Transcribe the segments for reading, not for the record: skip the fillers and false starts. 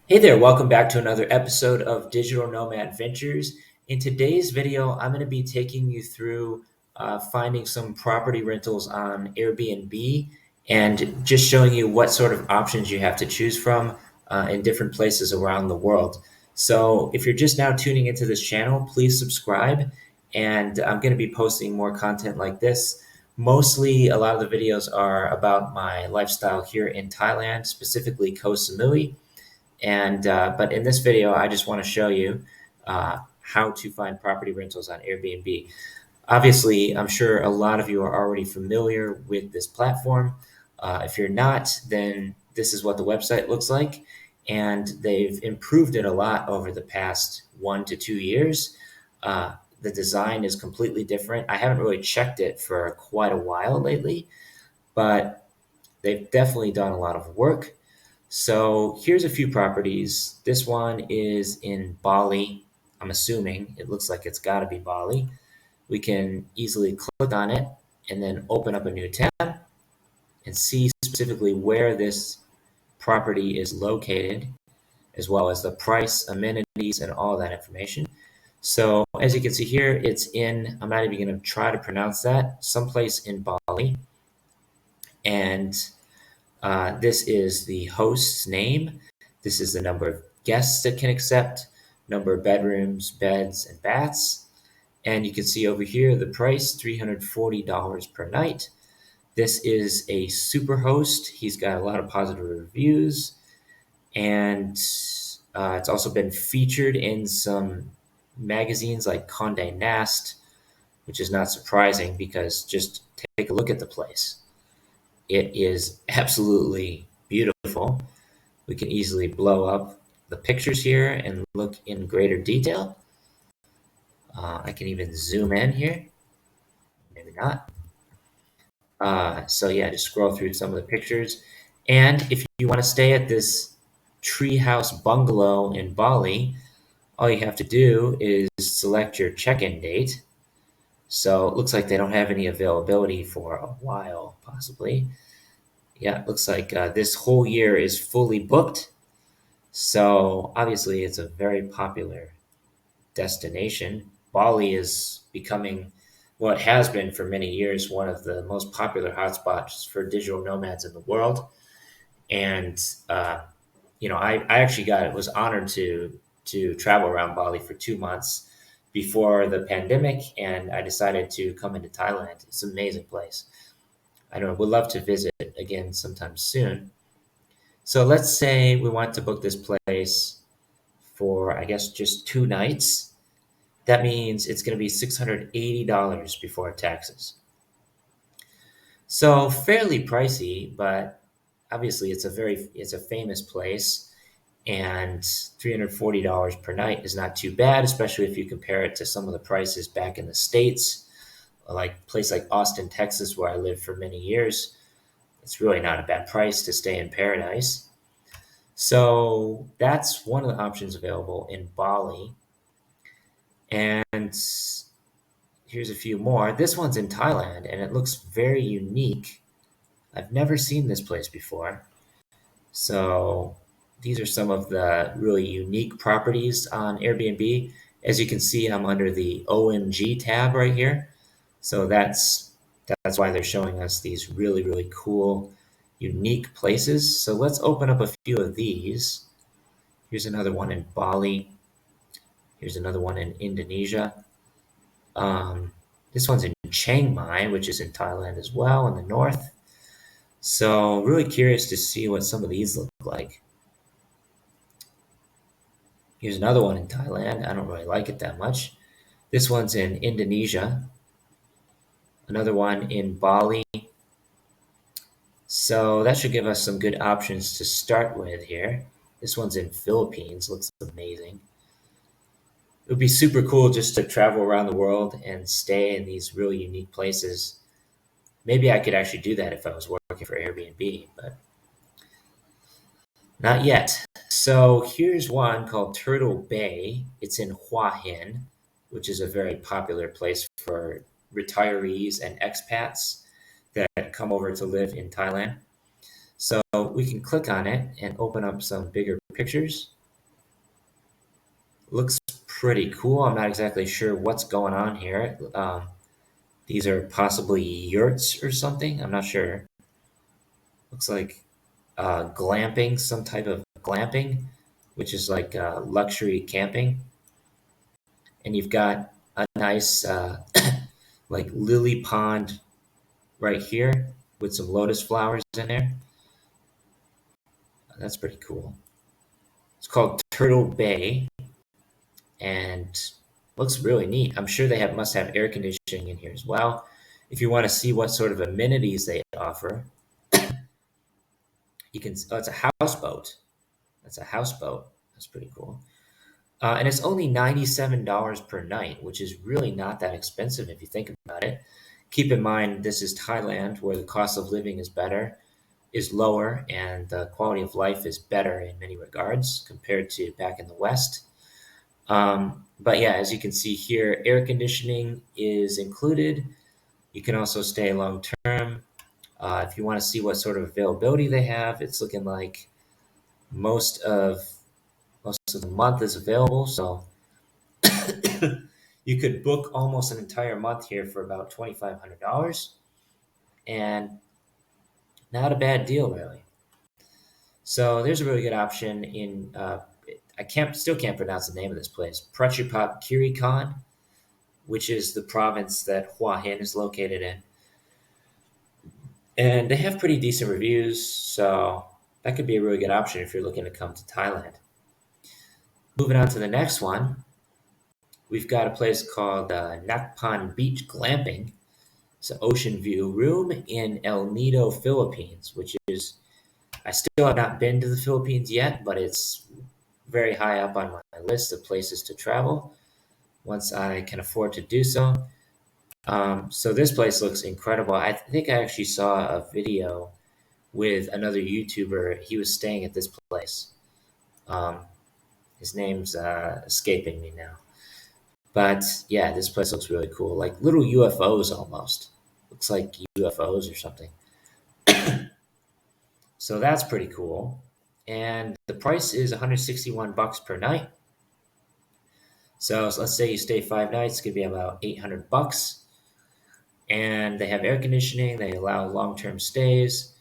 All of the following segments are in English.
Hey there, welcome back to another episode of Digital Nomad Ventures. In today's video, I'm going to be taking you through finding some property rentals on Airbnb and just showing you what sort of options you have to choose from in different places around the world. So, if you're just now tuning into this channel, please subscribe. And I'm going to be posting more content like this. Mostly, a lot of the videos are about my lifestyle here in Thailand, specifically Koh Samui. And but in this video, I just want to show you how to find property rentals on Airbnb. Obviously, I'm sure a lot of you are already familiar with this platform. If you're not, then this is what the website looks like. And they've improved it a lot over the past 1 to 2 years. The design is completely different. I haven't really checked it for quite a while lately, but they've definitely done a lot of work. So here's a few properties. This one is in Bali. I'm assuming it looks like it's got to be Bali. We can easily click on it and then open up a new tab and see specifically where this property is located, as well as the price, amenities, and all that information. So as you can see here, it's in, I'm not even going to try to pronounce that, someplace in Bali. And this is the host's name. This is the number of guests that can accept, number of bedrooms, beds, and baths. And you can see over here the price, $340 per night. This is a super host. He's got a lot of positive reviews. And it's also been featured in some magazines like Condé Nast, which is not surprising because just take a look at the place. It is absolutely beautiful. We can easily blow up the pictures here and look in greater detail. I can even zoom in here. Maybe not. So yeah, just scroll through some of the pictures. And if you want to stay at this treehouse bungalow in Bali, all you have to do is select your check-in date. So it looks like they don't have any availability for a while, possibly. Yeah, it looks like this whole year is fully booked. So obviously, it's a very popular destination. Bali is becoming, well, it has been for many years, one of the most popular hotspots for digital nomads in the world. And I actually was honored to travel around Bali for 2 months before the pandemic, and I decided to come into Thailand. It's an amazing place. I don't know, would love to visit again sometime soon. So let's say we want to book this place for, I guess, just 2 nights. That means it's going to be $680 before taxes. So fairly pricey, but obviously it's a famous place, and $340 per night is not too bad, especially if you compare it to some of the prices back in the States, like a place like Austin, Texas, where I lived for many years. It's really not a bad price to stay in paradise. So that's one of the options available in Bali. And here's a few more. This one's in Thailand and it looks very unique. I've never seen this place before. So these are some of the really unique properties on Airbnb. As you can see, I'm under the OMG tab right here. So that's why they're showing us these really, really cool, unique places. So let's open up a few of these. Here's another one in Bali. Here's another one in Indonesia. This one's in Chiang Mai, which is in Thailand as well, in the north. So really curious to see what some of these look like. Here's another one in Thailand. I don't really like it that much. This one's in Indonesia. Another one in Bali. So that should give us some good options to start with here. This one's in Philippines. Looks amazing. It would be super cool just to travel around the world and stay in these really unique places. Maybe I could actually do that if I was working for Airbnb, but not yet. So here's one called Turtle Bay. It's in Hua Hin, which is a very popular place for retirees and expats that come over to live in Thailand. So we can click on it and open up some bigger pictures. Looks pretty cool. I'm not exactly sure what's going on here. These are possibly yurts or something. I'm not sure. Looks like glamping, some type of glamping, which is like luxury camping. And you've got a nice like lily pond right here with some lotus flowers in there. That's pretty cool. It's called Turtle Bay and looks really neat. I'm sure they must have air conditioning in here as well. If you want to see what sort of amenities they offer, you can. Oh, it's a houseboat. That's a houseboat. That's pretty cool. And it's only $97 per night, which is really not that expensive if you think about it. Keep in mind, this is Thailand, where the cost of living is lower, and the quality of life is better in many regards compared to back in the West. But yeah, as you can see here, air conditioning is included. You can also stay long term. If you want to see what sort of availability they have, it's looking like most of most of the month is available. So you could book almost an entire month here for about $2,500, and not a bad deal really. So there's a really good option in. I still can't pronounce the name of this place. Prachupap Kirikan, which is the province that Hua Hin is located in. And they have pretty decent reviews, so that could be a really good option if you're looking to come to Thailand. Moving on to the next one, we've got a place called Nakpan Beach Glamping. It's an ocean view room in El Nido, Philippines, which is, I still have not been to the Philippines yet, but it's very high up on my list of places to travel once I can afford to do so. So this place looks incredible. I think I actually saw a video with another YouTuber. He was staying at this place. Um, his name's escaping me now. But yeah, this place looks really cool. Like little UFOs almost. Looks like UFOs or something. So that's pretty cool. And the price is 161 bucks per night. So let's say you stay 5 nights, it's gonna be about 800 bucks. And they have air conditioning. They allow long-term stays.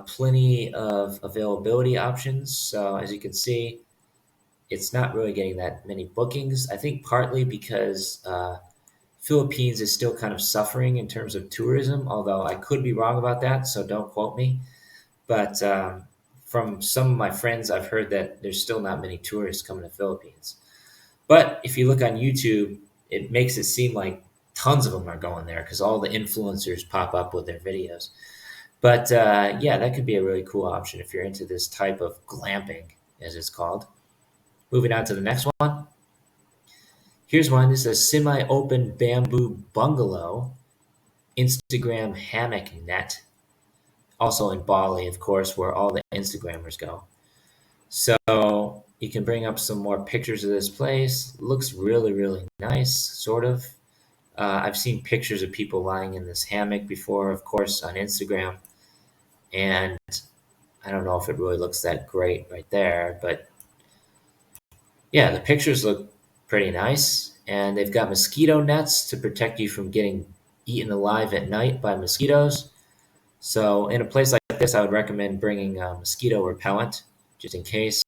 Plenty of availability options. So as you can see, it's not really getting that many bookings. I think partly because Philippines is still kind of suffering in terms of tourism, although I could be wrong about that, so don't quote me. But from some of my friends, I've heard that there's still not many tourists coming to Philippines. But if you look on YouTube, it makes it seem like tons of them are going there because all the influencers pop up with their videos. But yeah, that could be a really cool option if you're into this type of glamping, as it's called. Moving on to the next one. Here's one. This is a semi-open bamboo bungalow, Instagram hammock net. Also in Bali, of course, where all the Instagrammers go. So you can bring up some more pictures of this place. Looks really, really nice, sort of. I've seen pictures of people lying in this hammock before, of course, on Instagram. And I don't know if it really looks that great right there, but yeah, the pictures look pretty nice. And they've got mosquito nets to protect you from getting eaten alive at night by mosquitoes. So in a place like this, I would recommend bringing mosquito repellent just in case.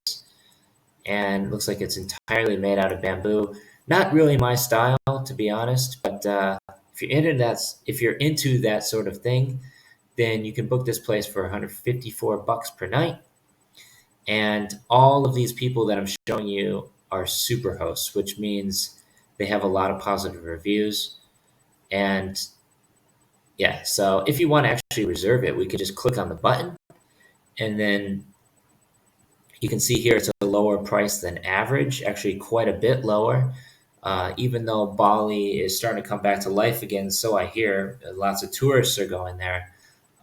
And it looks like it's entirely made out of bamboo. Not really my style, to be honest, but if you're into that sort of thing, then you can book this place for 154 bucks per night. And all of these people that I'm showing you are super hosts, which means they have a lot of positive reviews. And yeah, so if you want to actually reserve it, we could just click on the button, and then you can see here it's a lower price than average, actually quite a bit lower. Even though Bali is starting to come back to life again, so I hear lots of tourists are going there.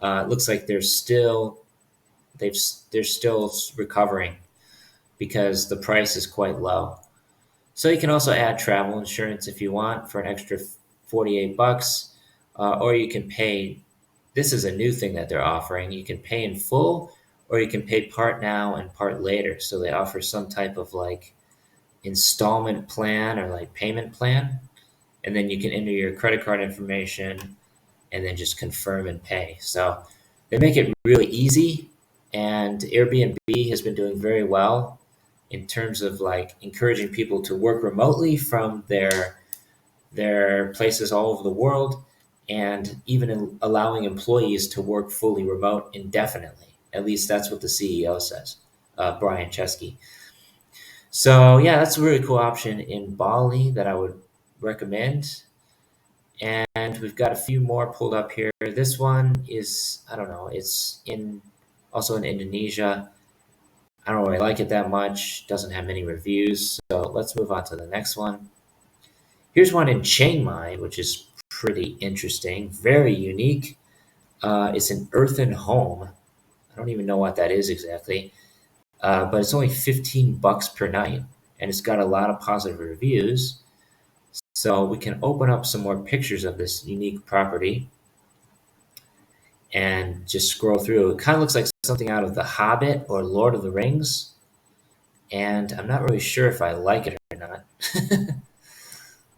It looks like they're still recovering because the price is quite low. So you can also add travel insurance if you want for an extra 48 bucks, or you can pay. This is a new thing that they're offering. You can pay in full, or you can pay part now and part later. So they offer some type of like installment plan or like payment plan, and then you can enter your credit card information and then just confirm and pay. So they make it really easy, and Airbnb has been doing very well in terms of like encouraging people to work remotely from their places all over the world, and even allowing employees to work fully remote indefinitely. At least that's what the CEO says, Brian Chesky. So yeah, that's a really cool option in Bali that I would recommend. And we've got a few more pulled up here. This one is, I don't know, it's in also in Indonesia. I don't really like it that much. Doesn't have many reviews. So let's move on to the next one. Here's one in Chiang Mai, which is pretty interesting, very unique. It's an earthen home. I don't even know what that is exactly, but it's only $15 per night, and it's got a lot of positive reviews. So we can open up some more pictures of this unique property and just scroll through. It kind of looks like something out of The Hobbit or Lord of the Rings, and I'm not really sure if I like it or not.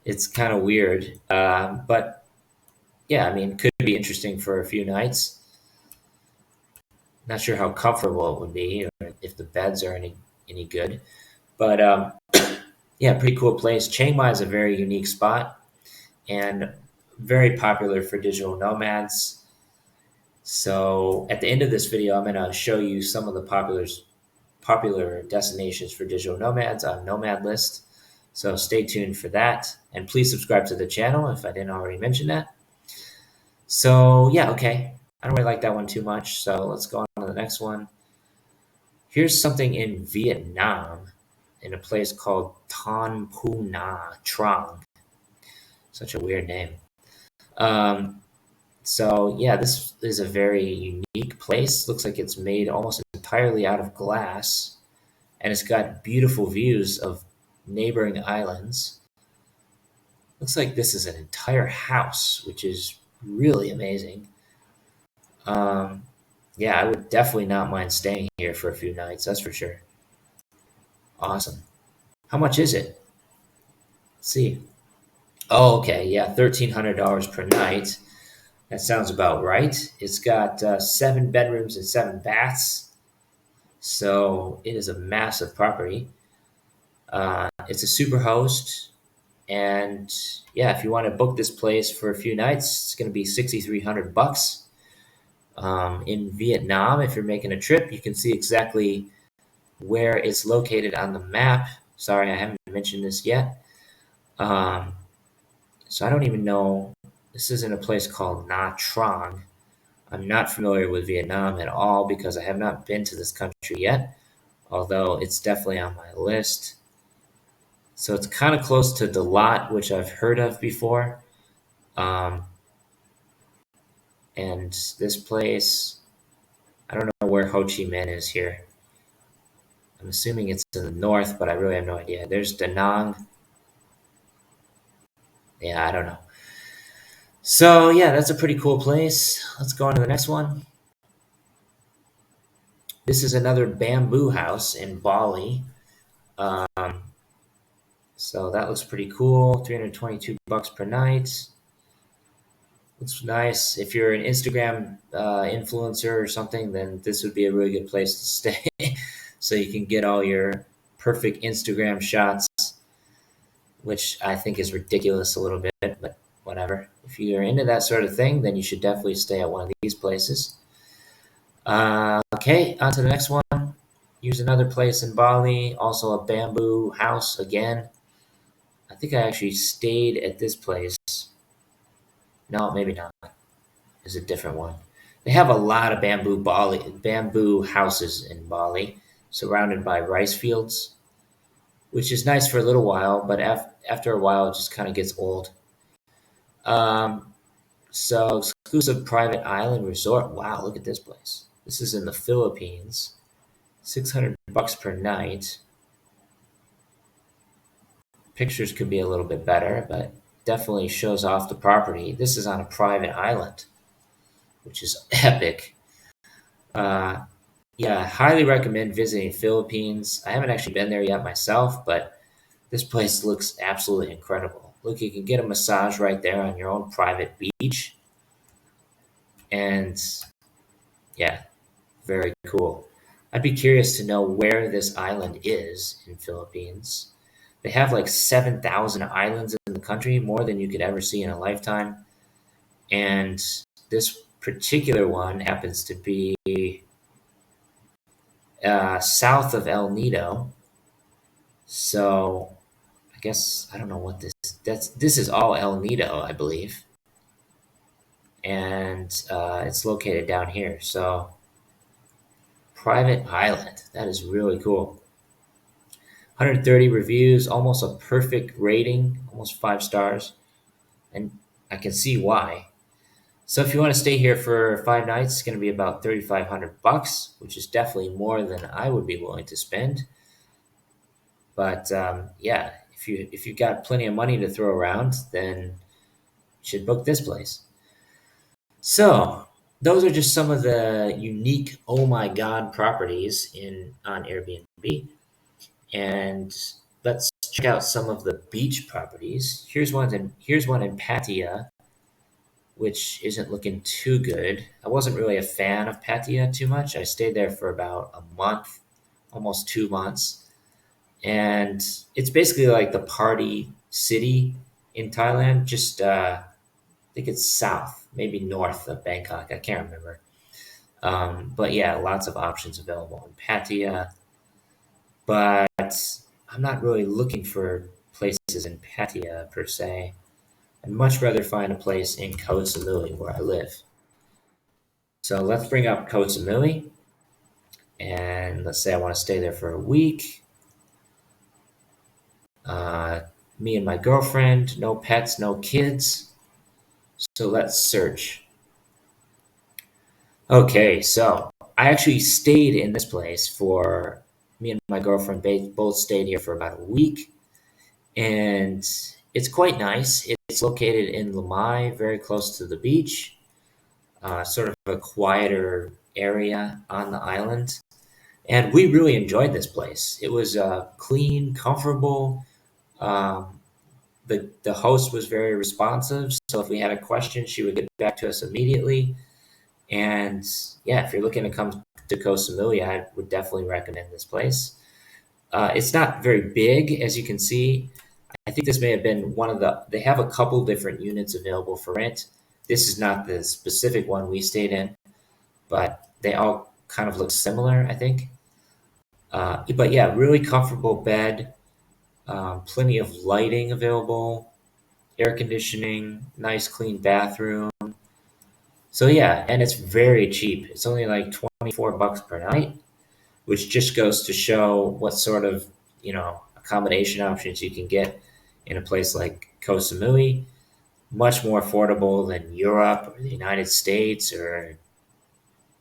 It's kind of weird, but yeah, I mean, could be interesting for a few nights. Not sure how comfortable it would be, or if the beds are any good, but yeah, pretty cool place. Chiang Mai is a very unique spot and very popular for digital nomads. So at the end of this video, I'm going to show you some of the popular destinations for digital nomads on Nomad List. So stay tuned for that, and please subscribe to the channel if I didn't already mention that. So yeah, okay. I don't really like that one too much, so let's go on to the next one. Here's something in Vietnam, in a place called Ton Pu Na Trang. Such a weird name. So yeah, this is a very unique place. Looks like it's made almost entirely out of glass, and it's got beautiful views of neighboring islands. Looks like this is an entire house, which is really amazing. Um, yeah, I would definitely not mind staying here for a few nights. That's for sure. Awesome. How much is it? Let's see. Oh, okay. Yeah, $1,300 per night. That sounds about right. It's got 7 bedrooms and 7 baths. So it is a massive property. It's a super host. And yeah, if you want to book this place for a few nights, it's going to be $6,300. In Vietnam, if you're making a trip, you can see exactly where it's located on the map. Sorry, I haven't mentioned this yet. So I don't even know. This is in a place called Nha Trang. I'm not familiar with Vietnam at all because I have not been to this country yet, although it's definitely on my list. So it's kind of close to Dalat, which I've heard of before. Um, and this place, I don't know where Ho Chi Minh is here. I'm assuming it's in the north, but I really have no idea. There's Da Nang. Yeah, I don't know. So yeah, that's a pretty cool place. Let's go on to the next one. This is another bamboo house in Bali. Um, so that looks pretty cool. $322 per night. Looks nice. If you're an Instagram influencer or something, then this would be a really good place to stay. So you can get all your perfect Instagram shots, which I think is ridiculous a little bit, but whatever. If you're into that sort of thing, then you should definitely stay at one of these places. Okay, on to the next one. Here's another place in Bali, also a bamboo house again. I think I actually stayed at this place. No, maybe not. It's a different one. They have a lot of bamboo houses in Bali, surrounded by rice fields, which is nice for a little while, but after a while, it just kind of gets old. Um, so exclusive private island resort. Wow, look at this place. This is in the Philippines. $600 per night. Pictures could be a little bit better, but definitely shows off the property. This is on a private island, which is epic. Uh, yeah, I highly recommend visiting Philippines. I haven't actually been there yet myself, but This place looks absolutely incredible. Look, you can get a massage right there on your own private beach. And yeah, very cool. I'd be curious to know where this island is in Philippines. They have like 7,000 islands in the country, more than you could ever see in a lifetime. And this particular one happens to be south of El Nido. So I guess I don't know what this is all El Nido, I believe, and it's located down here. So private island, that is really cool. 130 reviews, almost a perfect rating, almost 5 stars, and I can see why. So if you want to stay here for 5 nights, it's going to be about $3,500, which is definitely more than I would be willing to spend. But yeah, if you've got plenty of money to throw around, then you should book this place. So those are just some of the unique oh my god properties in on Airbnb. And let's check out some of the beach properties. Here's one in Pattaya, which isn't looking too good. I wasn't really a fan of Pattaya too much. I stayed there for about a month, almost 2 months. And it's basically like the party city in Thailand. Just I think it's south, maybe north of Bangkok. I can't remember. But yeah, lots of options available in Pattaya. But I'm not really looking for places in Pattaya per se. I'd much rather find a place in Koh Samui where I live. So let's bring up Koh Samui, and let's say I want to stay there for a week. Uh, Me and my girlfriend, no pets, no kids. So let's search. Okay, so I actually stayed in this place for me and my girlfriend both stayed here for about a week, and it's quite nice. It's located in Lamai, very close to the beach, sort of a quieter area on the island. And we really enjoyed this place. It was clean, comfortable. Um, the host was very responsive, so if we had a question, she would get back to us immediately. And yeah, if you're looking to come to Koh Samui, I would definitely recommend this place. It's not very big, as you can see. I think this may have been one of the. They have a couple different units available for rent. This is not the specific one we stayed in, but they all kind of look similar, I think. But yeah, really comfortable bed, plenty of lighting available, air conditioning, nice clean bathroom. So yeah, and it's very cheap. It's only like $24 per night, which just goes to show what sort of, accommodation options you can get in a place like Koh Samui. Much more affordable than Europe or the United States or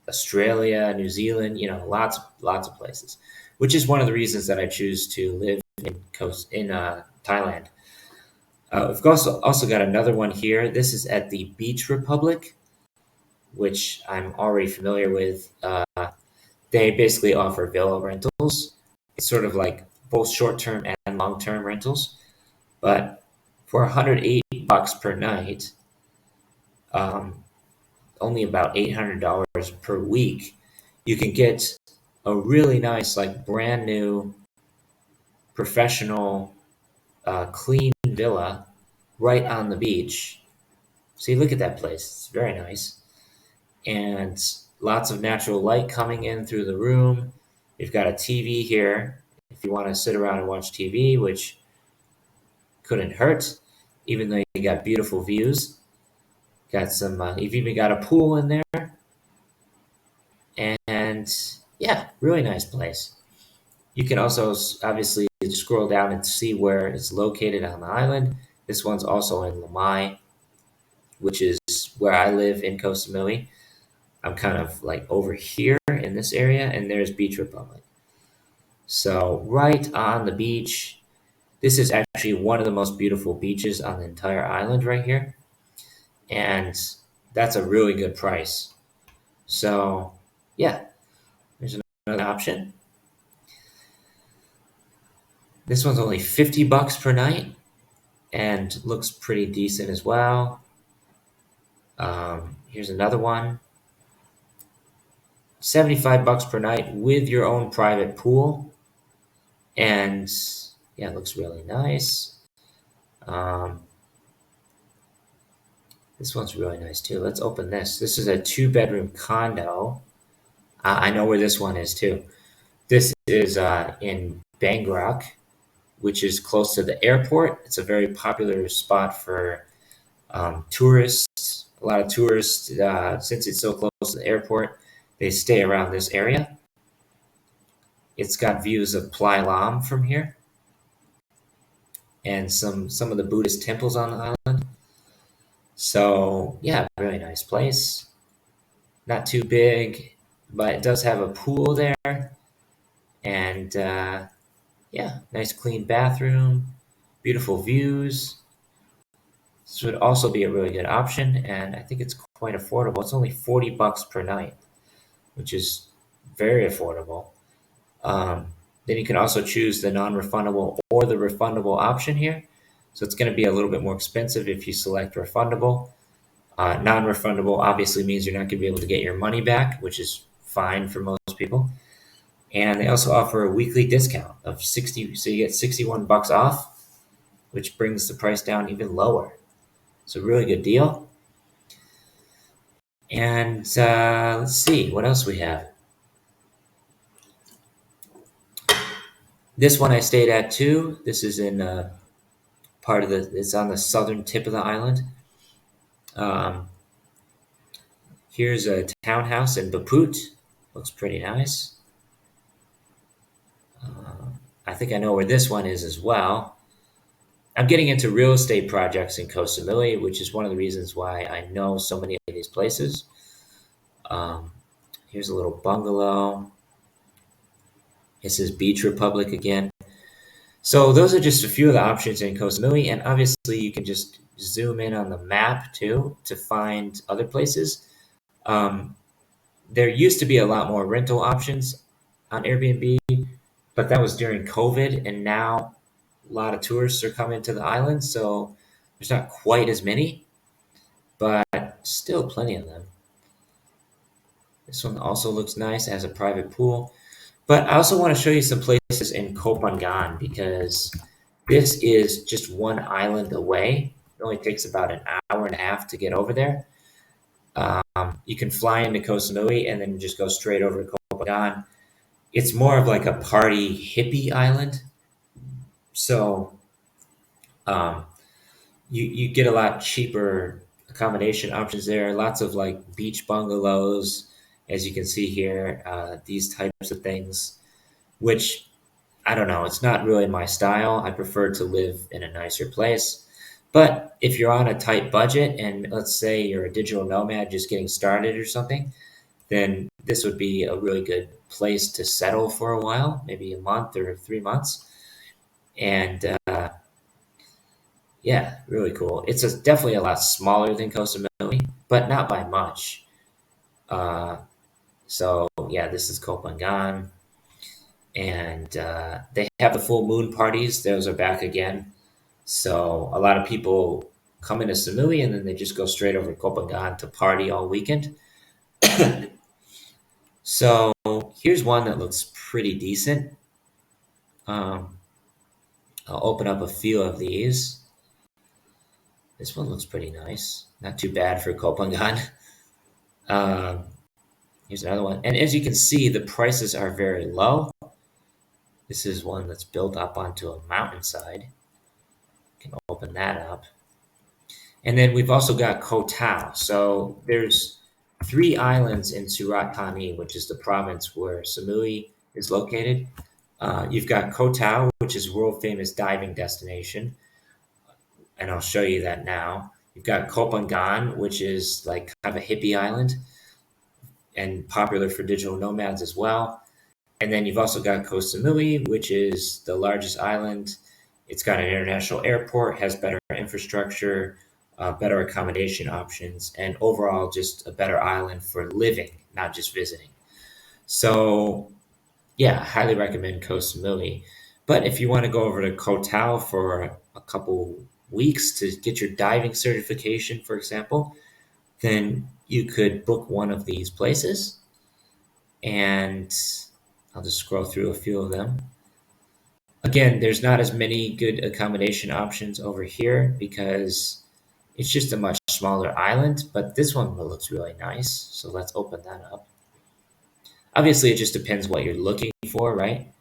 Australia, New Zealand, lots of places. Which is one of the reasons that I choose to live in Thailand. We've also got another one here. This is at the Beach Republic, which I'm already familiar with. They basically offer villa rentals. It's sort of like both short-term and long-term rentals. But for $108 per night, um, only about $800 per week, you can get a really nice, like brand new, professional, clean villa right on the beach. So you look at that place; it's very nice, and lots of natural light coming in through the room. You've got a TV here if you want to sit around and watch TV, which couldn't hurt, even though you got beautiful views. Got some. You've even got a pool in there, and yeah, really nice place. You can also obviously scroll down and see where it's located on the island. This one's also in Lamai, which is where I live in Koh Samui. I'm kind of like over here in this area, and there's Beach Republic. So right on the beach, this is actually one of the most beautiful beaches on the entire island right here, and that's a really good price. So yeah, there's another option. This one's only 50 bucks per night and looks pretty decent as well. Here's another one, 75 bucks per night with your own private pool. And yeah, it looks really nice. Um, this one's really nice too. Let's open this. This is a 2-bedroom condo. I know where this one is too. This is in Bangkok, which is close to the airport. It's a very popular spot for tourists. A lot of tourists, since it's so close to the airport, they stay around this area. It's got views of Plai Lam from here and some of the Buddhist temples on the island. So yeah, really nice place. Not too big, but it does have a pool there, and yeah, nice clean bathroom, beautiful views. This would also be a really good option, and I think it's quite affordable. It's only 40 bucks per night, which is very affordable. Then you can also choose the non-refundable or the refundable option here. So it's going to be a little bit more expensive if you select refundable. Non-refundable obviously means you're not going to be able to get your money back, which is fine for most people. And they also offer a weekly discount of 60, so you get 61 bucks off, which brings the price down even lower. It's a really good deal. And let's see what else we have. This one I stayed at too. This is in part of it's on the southern tip of the island. Here's a townhouse in Baput. Looks pretty nice. I think I know where this one is as well. I'm getting into real estate projects in Koh Samui, which is one of the reasons why I know so many of these places. Here's a little bungalow. This is Beach Republic again. So those are just a few of the options in Koh Samui, and obviously you can just zoom in on the map too to find other places. There used to be a lot more rental options on Airbnb, but that was during COVID, and now a lot of tourists are coming to the island, so there's not quite as many, but still plenty of them. This one also looks nice, has a private pool. But I also want to show you some places in Koh Phangan because this is just one island away. It only takes about an hour and a half to get over there. You can fly into Koh Samui and then just go straight over to Koh Phangan. It's more of like a party hippie island. So um, you get a lot cheaper accommodation options there. Lots of like beach bungalows, as you can see here, these types of things, which I don't know, it's not really my style. I prefer to live in a nicer place. But if you're on a tight budget and let's say you're a digital nomad just getting started or something, then this would be a really good place to settle for a while, maybe a month or 3 months. And yeah, really cool. It's definitely a lot smaller than Koh Samui, but not by much. Uh, so yeah, this is Koh Phangan, and they have the full moon parties. Those are back again. So a lot of people come into Samui and then they just go straight over to Koh Phangan to party all weekend. So here's one that looks pretty decent. Um, I'll open up a few of these. This one looks pretty nice. Not too bad for Koh Phangan. Um, Here's another one. And as you can see, the prices are very low. This is one that's built up onto a mountainside. You can open that up. And then we've also got Koh Tao. So there's 3 islands in Surat Thani, which is the province where Samui is located. You've got Koh Tao, which is a world famous diving destination, and I'll show you that now. You've got Koh Phangan, which is like kind of a hippie island and popular for digital nomads as well. And then you've also got Koh Samui, which is the largest island. It's got an international airport, has better infrastructure, better accommodation options, and overall just a better island for living, not just visiting. So, yeah, highly recommend Koh Samui. But if you want to go over to Koh Tao for a couple weeks to get your diving certification, for example, then you could book one of these places. And I'll just scroll through a few of them. Again, there's not as many good accommodation options over here because it's just a much smaller island, but this one looks really nice. So let's open that up. Obviously, it just depends what you're looking for, right?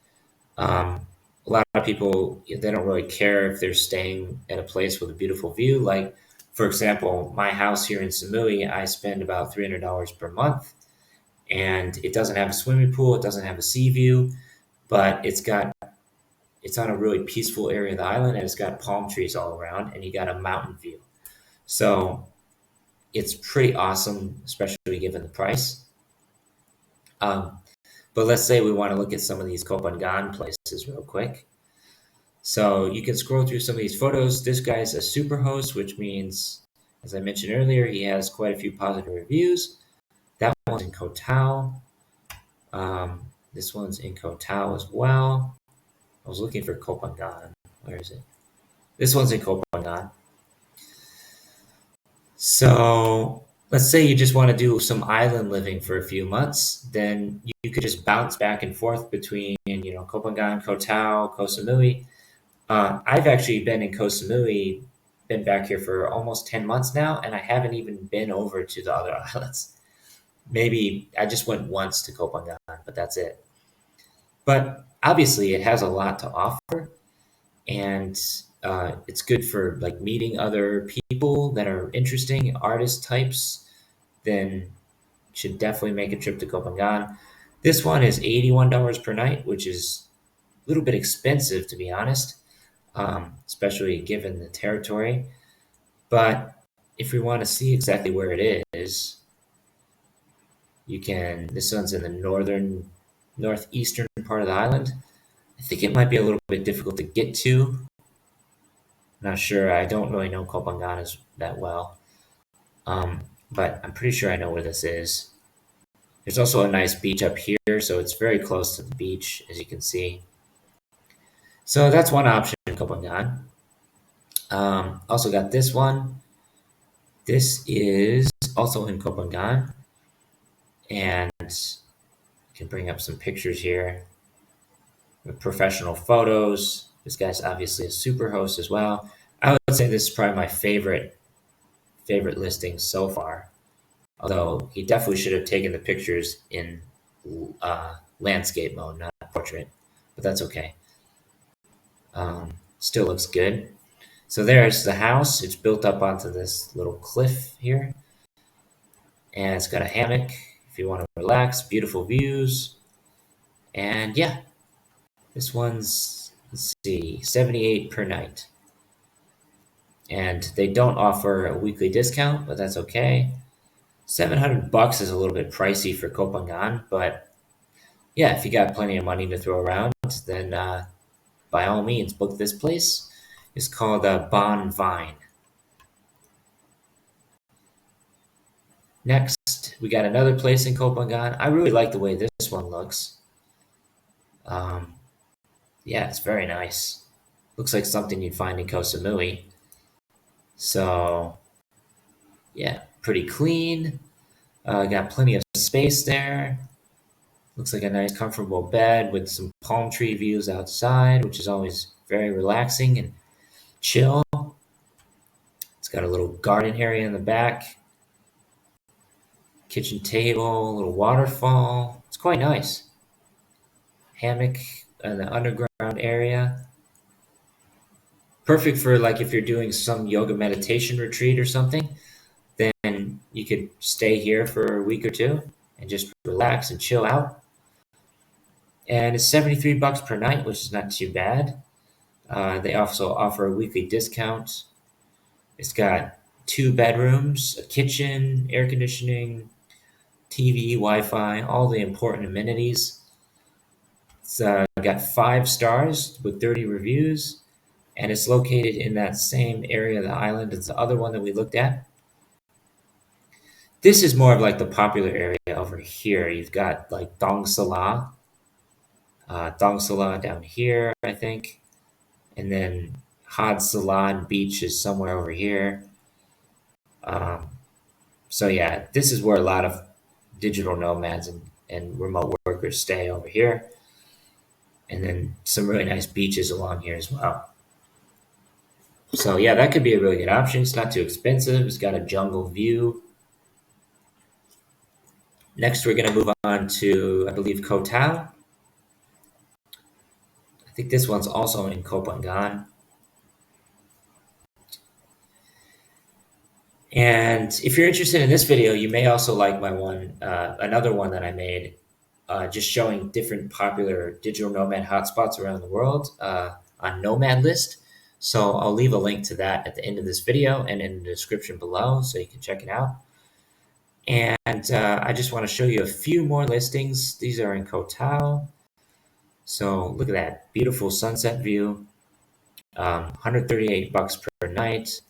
A lot of people, they don't really care if they're staying at a place with a beautiful view. Like, for example, my house here in Samui, I spend about $300 per month, and it doesn't have a swimming pool, it doesn't have a sea view, but it's on a really peaceful area of the island, and it's got palm trees all around, and you got a mountain view. So it's pretty awesome, especially given the price. Um, but let's say we want to look at some of these Kopangan places real quick. So you can scroll through some of these photos. This guy's a super host, which means, as I mentioned earlier, he has quite a few positive reviews. That one's in Koh Tao. This one's in Koh Tao as well. I was looking for Kopangan. Where is it? This one's in Kopangan. So let's say you just want to do some island living for a few months, then you could just bounce back and forth between, Kopangan, Koh Tao, Koh Samui. I've actually been in Koh Samui, been back here for almost 10 months now, and I haven't even been over to the other islands. Maybe I just went once to Kopangan, but that's it. But obviously, it has a lot to offer, and it's good for like meeting other people that are interesting, artist types. Then should definitely make a trip to Kopangan. This one is $81 per night, which is a little bit expensive to be honest, especially given the territory. But if we want to see exactly where it is, you can. This one's in the northeastern part of the island. I think it might be a little bit difficult to get to. Not sure. I don't really know Kopangan as that well, but I'm pretty sure I know where this is. There's also a nice beach up here, so it's very close to the beach, as you can see. So that's one option in Kopangan. Also got this one. This is also in Kopangan, and I can bring up some pictures here with professional photos. This guy's obviously a super host as well. I would say this is probably my favorite listing so far. Although he definitely should have taken the pictures in landscape mode, not portrait, but that's okay. Still looks good. So there's the house. It's built up onto this little cliff here, and it's got a hammock if you want to relax. Beautiful views, and yeah, this one's, let's see, 78 per night. And they don't offer a weekly discount, but that's okay. $700 is a little bit pricey for Kopangan, but yeah, if you got plenty of money to throw around, then by all means, book this place. It's called Bon Vine. Next, we got another place in Kopangan. I really like the way this one looks. Yeah, it's very nice. Looks like something you'd find in Koh Samui. So, yeah, pretty clean. Got plenty of space there. Looks like a nice, comfortable bed with some palm tree views outside, which is always very relaxing and chill. It's got a little garden area in the back, kitchen table, a little waterfall. It's quite nice. Hammock in the underground area. Perfect for like if you're doing some yoga meditation retreat or something, then you could stay here for a week or two and just relax and chill out. And it's $73 per night, which is not too bad. They also offer a weekly discount. It's got 2 bedrooms, a kitchen, air conditioning, TV, Wi-Fi, all the important amenities. It's got 5 stars with 30 reviews, and it's located in that same area of the island as the other one that we looked at. This is more of like the popular area over here. You've got like Dong Sala, Thong Sala down here, I think. And then Had Salan Beach is somewhere over here. Um, so yeah, this is where a lot of digital nomads and remote workers stay over here. And then some really nice beaches along here as well. So yeah, that could be a really good option. It's not too expensive. It's got a jungle view. Next, we're going to move on to, I believe, Koh Tao. I think this one's also in Koh Phangan. And if you're interested in this video, you may also like my one, another one that I made, just showing different popular digital nomad hotspots around the world on Nomad List. So I'll leave a link to that at the end of this video and in the description below, so you can check it out. And I just want to show you a few more listings. These are in Koh Tao. So look at that beautiful sunset view. 138 bucks per night.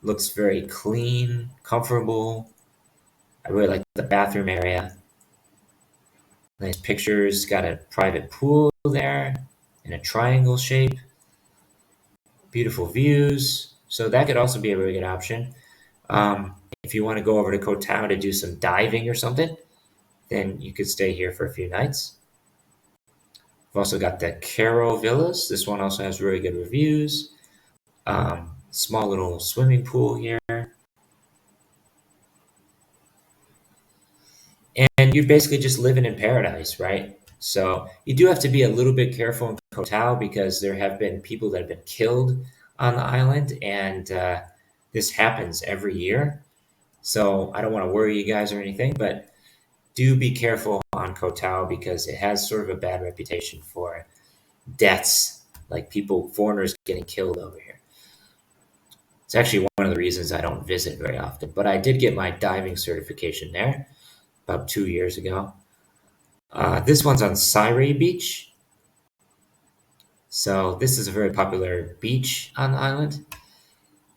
Looks very clean, comfortable. I really like the bathroom area. Nice pictures. Got a private pool there in a triangle shape. Beautiful views. So that could also be a really good option. If you want to go over to Koh Tao to do some diving or something, then you could stay here for a few nights. We've also got the Caro Villas. This one also has really good reviews. Small little swimming pool here. And you're basically just living in paradise, right? So you do have to be a little bit careful in Koh Tao because there have been people that have been killed on the island, and this happens every year. So I don't want to worry you guys or anything, but do be careful on Koh Tao because it has sort of a bad reputation for deaths, like people, foreigners getting killed over here. It's actually one of the reasons I don't visit very often, but I did get my diving certification there about 2 years ago. This one's on Sirey Beach. So this is a very popular beach on the island.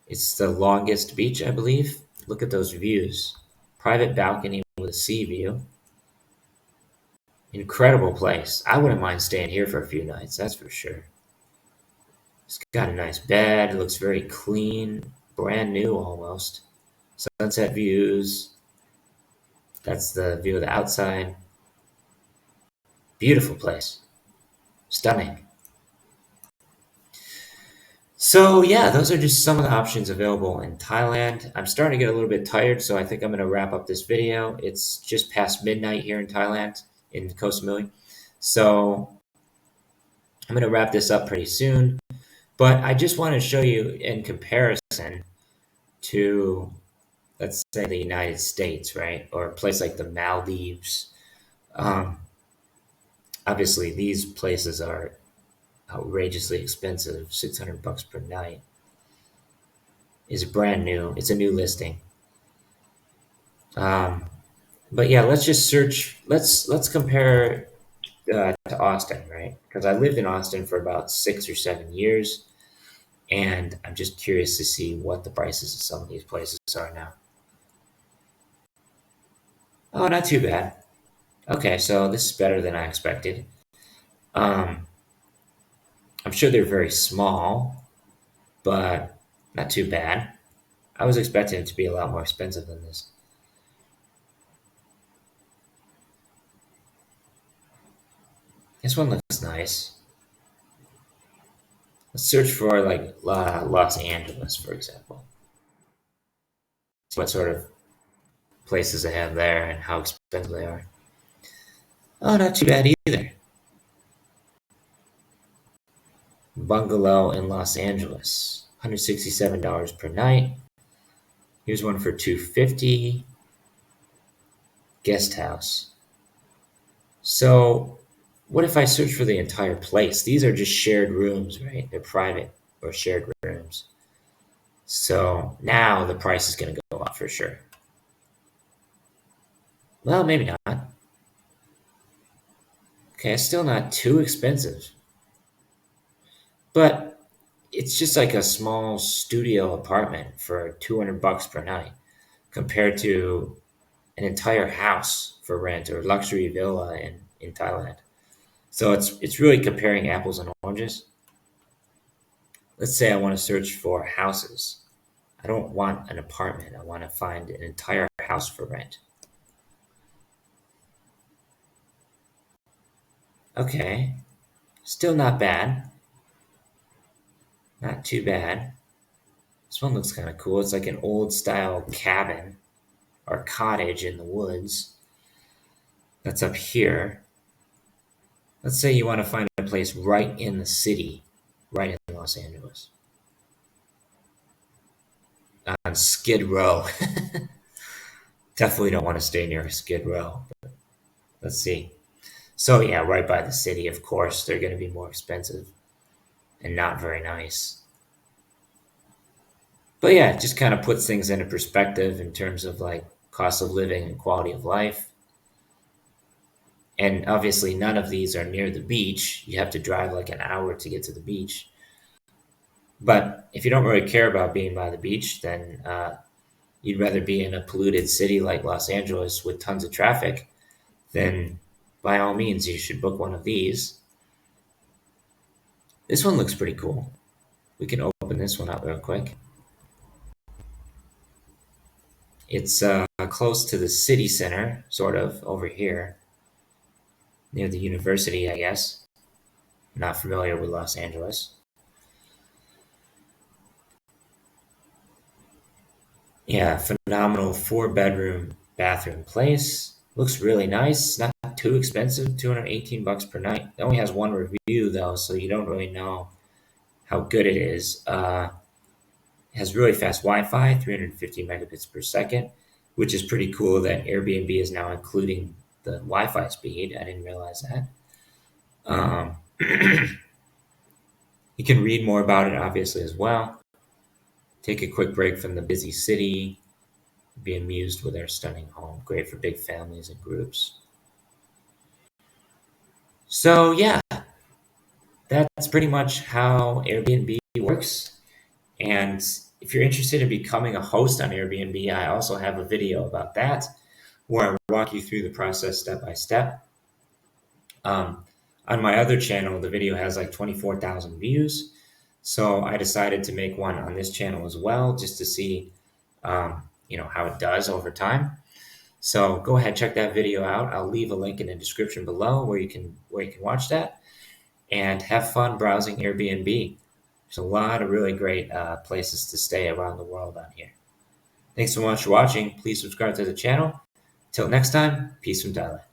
It's the longest beach, I believe. Look at those views. Private balcony with a sea view. Incredible place. I wouldn't mind staying here for a few nights, that's for sure. It's got a nice bed. It looks very clean, brand new almost. Sunset views. That's the view of the outside. Beautiful place. Stunning. So yeah, those are just some of the options available in Thailand. I'm starting to get a little bit tired, so I think I'm going to wrap up this video. It's just past midnight here in Thailand, in Koh Samui. So I'm going to wrap this up pretty soon. But I just want to show you in comparison to, let's say, the United States, right? Or a place like the Maldives. Obviously, these places are outrageously expensive. 600 bucks per night is brand new. It's a new listing. But yeah, let's just search. Let's compare to Austin, right? Because I lived in Austin for about 6 or 7 years, and I'm just curious to see what the prices of some of these places are now. Oh, not too bad. Okay, so this is better than I expected. I'm sure they're very small, but not too bad. I was expecting it to be a lot more expensive than this. This one looks nice. Let's search for like Los Angeles, for example. See what sort of places they have there and how expensive they are. Oh, not too bad either. Bungalow in Los Angeles, $167 per night. Here's one for $250. Guest house. So, what if I search for the entire place? These are just shared rooms, right? They're private or shared rooms. So now the price is going to go up for sure. Well, maybe not. Okay, it's still not too expensive. But it's just like a small studio apartment for 200 bucks per night compared to an entire house for rent or luxury villa in Thailand. So it's really comparing apples and oranges. Let's say I want to search for houses. I don't want an apartment. I want to find an entire house for rent. Okay, still not bad. Not too bad. This one looks kind of cool. It's like an old style cabin or cottage in the woods. That's up here. Let's say you want to find a place right in the city, right in Los Angeles, on Skid Row. Definitely don't want to stay near Skid Row. Let's see. So, yeah, right by the city, of course, they're going to be more expensive and not very nice. But yeah, it just kind of puts things into perspective in terms of like cost of living and quality of life. And obviously, none of these are near the beach. You have to drive like an hour to get to the beach. But if you don't really care about being by the beach, then you'd rather be in a polluted city like Los Angeles with tons of traffic, then by all means, you should book one of these. This one looks pretty cool. We can open this one up real quick. It's close to the city center, sort of over here, near the university, I guess. Not familiar with Los Angeles. Yeah, phenomenal 4 bedroom bathroom place. Looks really nice. Not too expensive, 218 bucks per night. It only has one review though, so you don't really know how good it is. It has really fast Wi-Fi, 350 megabits per second, which is pretty cool that Airbnb is now including the Wi-Fi speed. I didn't realize that. Um, you can read more about it, obviously, as well. Take a quick break from the busy city. Be amused with our stunning home. Great for big families and groups. So, yeah, that's pretty much how Airbnb works. And if you're interested in becoming a host on Airbnb, I also have a video about that where I walk you through the process step by step. On my other channel, the video has like 24,000 views. So I decided to make one on this channel as well, just to see, how it does over time. So go ahead, check that video out. I'll leave a link in the description below where you can watch that and have fun browsing Airbnb. There's a lot of really great places to stay around the world on here. Thanks so much for watching. Please subscribe to the channel. Till next time, peace from Thailand.